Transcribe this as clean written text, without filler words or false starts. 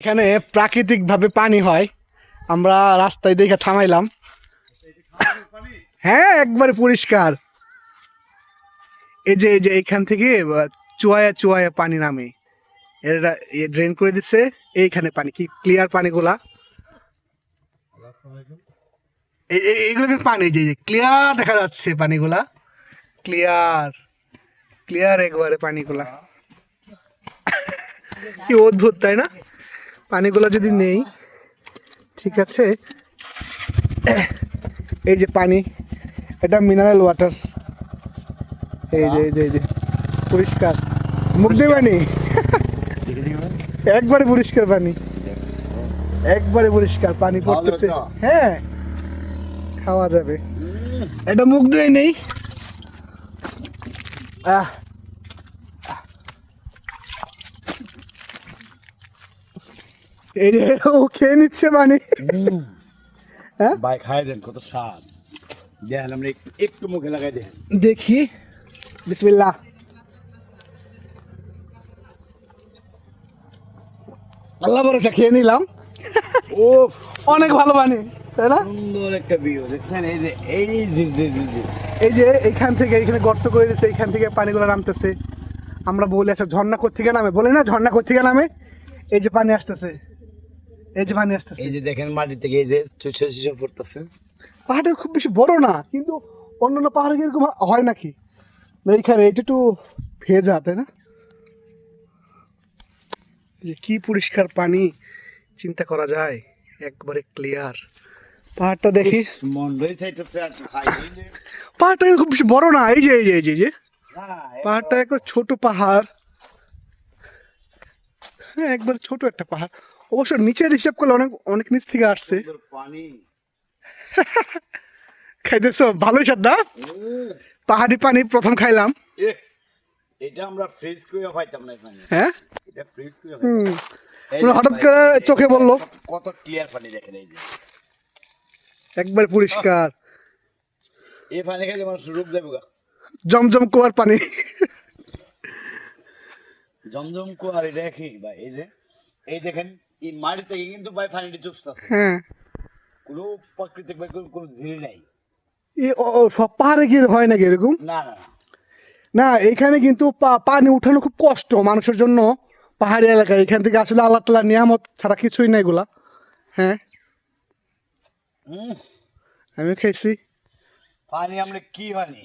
এখানে প্রাকৃতিক ভাবে পানি হয়, আমরা রাস্তায় দেখে থামাইলাম। হ্যাঁ, একবারে পরিষ্কার। এই যে এখান থেকে চুয়ায়া চুয়ায়া পানি নামে, এটা ড্রেন করে দিচ্ছে। এইখানে পানি কি ক্লিয়ার পানিগুলা, এইগুলো কিন্তু পানি যে ক্লিয়ার দেখা যাচ্ছে, পানিগুলা ক্লিয়ার ক্লিয়ার একবারে পানিগুলা। কি অদ্ভুত তাই না? পানিগুলা যদি নেই, ঠিক আছে, এই যে পানি, এটা মিনারেল ওয়াটার। এই যে পরিষ্কার, মুখ দিয়ে পানি, একবারে পরিষ্কার পানি, একবারে পরিষ্কার পানি পড়তেছে। হ্যাঁ, খাওয়া যাবে, এটা মুখ দিয়ে নেই। এই যে ও খেয়ে নিচ্ছে পানি। হ্যাঁ ভাই, খাই দেন, কত স্বাদ দেখেন। আমরা একটু মুখে লাগাই দেন, দেখি। বিসমিল্লাহ। আল্লাহ ভরসা, খেয়ে নিলাম। ও অনেক ভালো পানি, তাই না? সুন্দর একটা ভিউ দেখছেন। এই যে এই যে এইখান থেকে এইখানে গর্ত করে দিচ্ছে, এইখান থেকে পানিগুলো নামতেছে। আমরা বলি আচ্ছা ঝর্ণা কোত্থেকে নামে, বলি না ঝর্ণা কোত্থেকে নামে। এই যে পানি আসতেছে, এই যে পানি আসতেছে। এই যে দেখেন মাটি থেকে এই যে শিশু পড়তেছে। পাহাড়টা খুব বেশি বড় না, কিন্তু অন্যান্য পাহাড়ে এরকম হয় নাকি না? এইখানে এটা একটু ভেজা, তাই না? যে কি পরিষ্কার পানি, চিন্তা করা যায়, একবারে ক্লিয়ার। পাহাড়টা দেখি, মন রয়ে চাইতেছে আর খাই। পাহাড়টা কিন্তু খুব বেশি বড় না। এই যে পাহাড়টা একবার ছোট পাহাড়। হ্যাঁ, একবার ছোট একটা পাহাড়। অবশ্য নিচের হিসাব করলে অনেক অনেক নিচ থেকে আসছে। পানি খাইতেছো? ভালোই স্বাদ না? পাহাড়ি পানি প্রথম খাইলাম। এটা আমরা ফ্রিজ করে পাইতাম না এখানে। হ্যাঁ, এটা ফ্রিজ করে হঠাৎ করে চোখে বললো। কত ক্লিয়ার পানি দেখেন, এই যে একবার পরিষ্কার। এই পানি খেলে মানুষ রূপ দেবে গা। জমজম কুয়ার পানি। জমজম কুয়ার এটা কি ভাই? এই যে এই দেখেন, এই মাটি থেকে কিন্তু ভাই পানিটা চুষতেছে। হ্যাঁ, কোনো প্রাকৃতিক ভাই কোনো ঝিরি নাই। সব পাহাড়ে গিয়ে হয় নাকি এরকম? না না না, এখানে কিন্তু পানি উঠানো খুব কষ্ট মানুষের জন্য। পাহাড়ি এলাকায় এখান থেকে আসলে আল্লাহ তাআলার নিয়ামত ছাড়া কিছুই না এগুলা। হ্যাঁ, আমি খাইছি পানি আমরা কি পানি